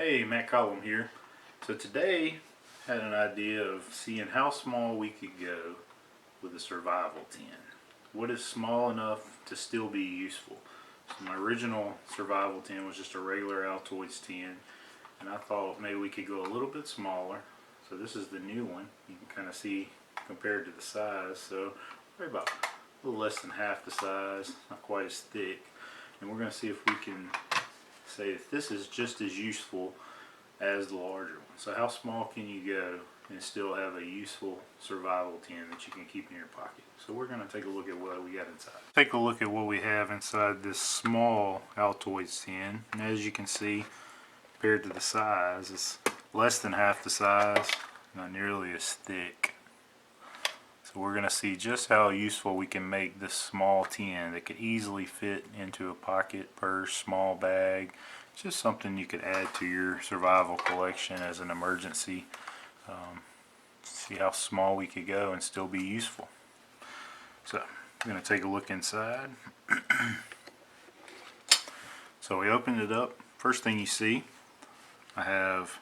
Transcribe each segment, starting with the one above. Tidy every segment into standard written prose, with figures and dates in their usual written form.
Hey, Matt Collum here. So today had an idea of seeing how small we could go with a survival tin. What is small enough to still be useful? So my original survival tin was just a regular Altoids tin, and I thought maybe we could go a little bit smaller. So this is the new one. You can kind of see compared to the size. So probably about a little less than half the size, not quite as thick. And we're going to see if we can say if this is just as useful as the larger one. So how small can you go and still have a useful survival tin that you can keep in your pocket? So we're going to take a look at what we got inside. Take a look at what we have inside this small Altoids tin. And as you can see, compared to the size, it's less than half the size, not nearly as thick. So we're going to see just how useful we can make this small tin that could easily fit into a pocket, purse, small bag. It's just something you could add to your survival collection as an emergency. See how small we could go and still be useful. So I'm going to take a look inside. So we opened it up. First thing you see, I have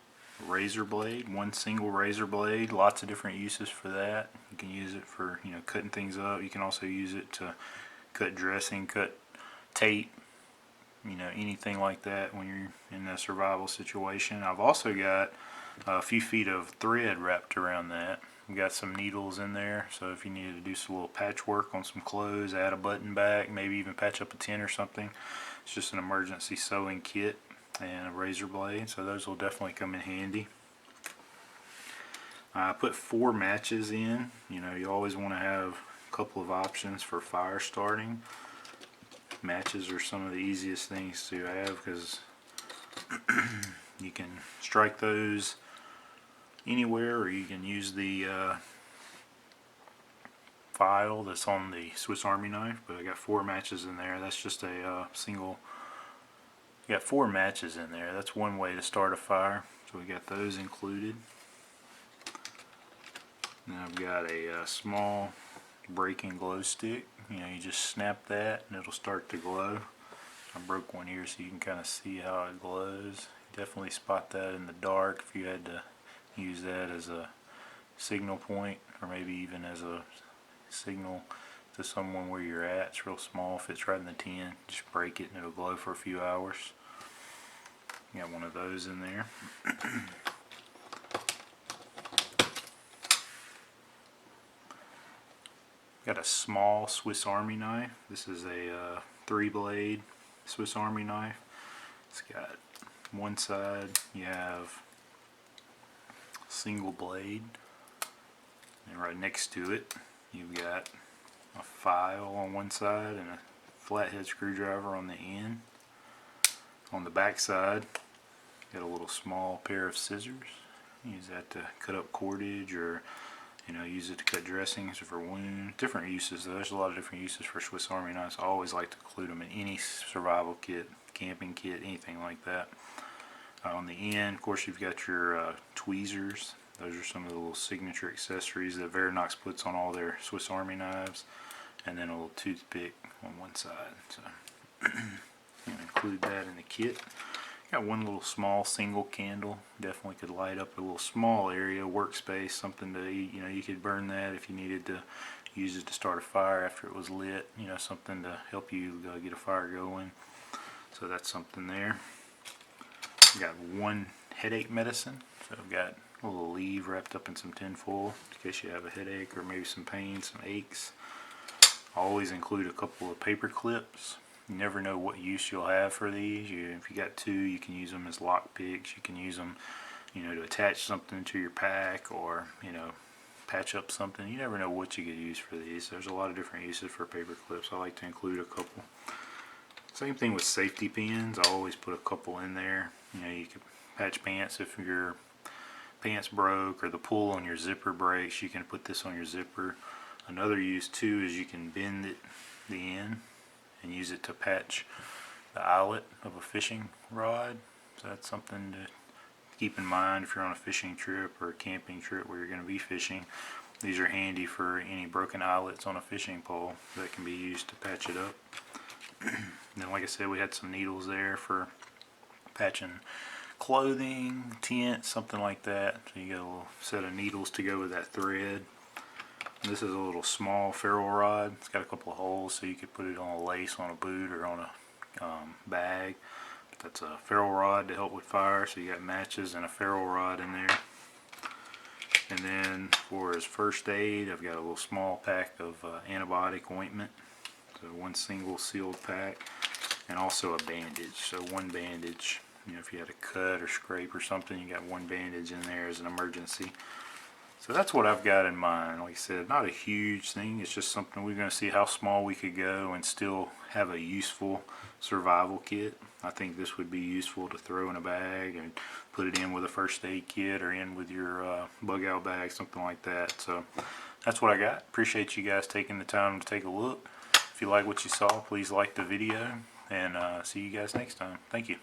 a razor blade, one single razor blade, lots of different uses for that. You can use it for, cutting things up. You can also use it to cut dressing, cut tape, anything like that when you're in a survival situation. I've also got a few feet of thread wrapped around that. We've got some needles in there, so if you needed to do some little patchwork on some clothes, add a button back, maybe even patch up a tin or something. It's just an emergency sewing kit and a razor blade, so those will definitely come in handy. I put 4 matches in. You always want to have a couple of options for fire starting. Matches are some of the easiest things to have because you can strike those anywhere, or you can use the file that's on the Swiss Army knife. But I got 4 matches in there. That's just a single. You got 4 matches in there. That's one way to start a fire. So we got those included. And I've got a small breaking glow stick. You just snap that and it'll start to glow. I broke one here so you can kind of see how it glows. Definitely spot that in the dark if you had to use that as a signal point, or maybe even as a signal to someone where you're at. It's real small, fits right in the tin. Just break it and it'll glow for a few hours. Got one of those in there. Got a small Swiss Army knife. This is a 3-blade Swiss Army knife. It's got one side you have single blade, and right next to it you've got a file on one side and a flathead screwdriver on the end. On the back side, got a little small pair of scissors. Use that to cut up cordage, or use it to cut dressings or for wounds. Different uses. There's a lot of different uses for Swiss Army knives. I always like to include them in any survival kit, camping kit, anything like that. On the end, of course, you've got your tweezers. Those are some of the little signature accessories that Verinox puts on all their Swiss Army knives. And then a little toothpick on one side. So include that in the kit. Got one little small single candle. Definitely could light up a little small area, workspace, something to you could burn that if you needed to use it to start a fire after it was lit. Something to help you get a fire going. So that's something there. Got one headache medicine. So I've got a little leaf wrapped up in some tin foil in case you have a headache or maybe some pain, some aches. I always include a couple of paper clips. You never know what use you'll have for these. If you got 2, you can use them as lock picks. You can use them, to attach something to your pack, or patch up something. You never know what you could use for these. There's a lot of different uses for paper clips. I like to include a couple. Same thing with safety pins. I always put a couple in there. You could patch pants if your pants broke or the pull on your zipper breaks. You can put this on your zipper. Another use too is you can bend the end and use it to patch the eyelet of a fishing rod. So that's something to keep in mind if you're on a fishing trip or a camping trip where you're going to be fishing. These are handy for any broken eyelets on a fishing pole that can be used to patch it up. Then, like I said, we had some needles there for patching clothing, tent, something like that. So you got a little set of needles to go with that thread. And this is a little small ferrule rod. It's got a couple of holes so you could put it on a lace on a boot or on a bag. But that's a ferrule rod to help with fire. So you got matches and a ferrule rod in there. And then for his first aid, I've got a little small pack of antibiotic ointment. So one single sealed pack, and also a bandage. So one bandage, you know, if you had a cut or scrape or something, you got one bandage in there as an emergency. So that's what I've got in mind. Like I said, not a huge thing. It's just something we're going to see how small we could go and still have a useful survival kit. I think this would be useful to throw in a bag and put it in with a first aid kit or in with your bug out bag, something like that. So that's what I got. Appreciate you guys taking the time to take a look. If you like what you saw, please like the video, and see you guys next time. Thank you.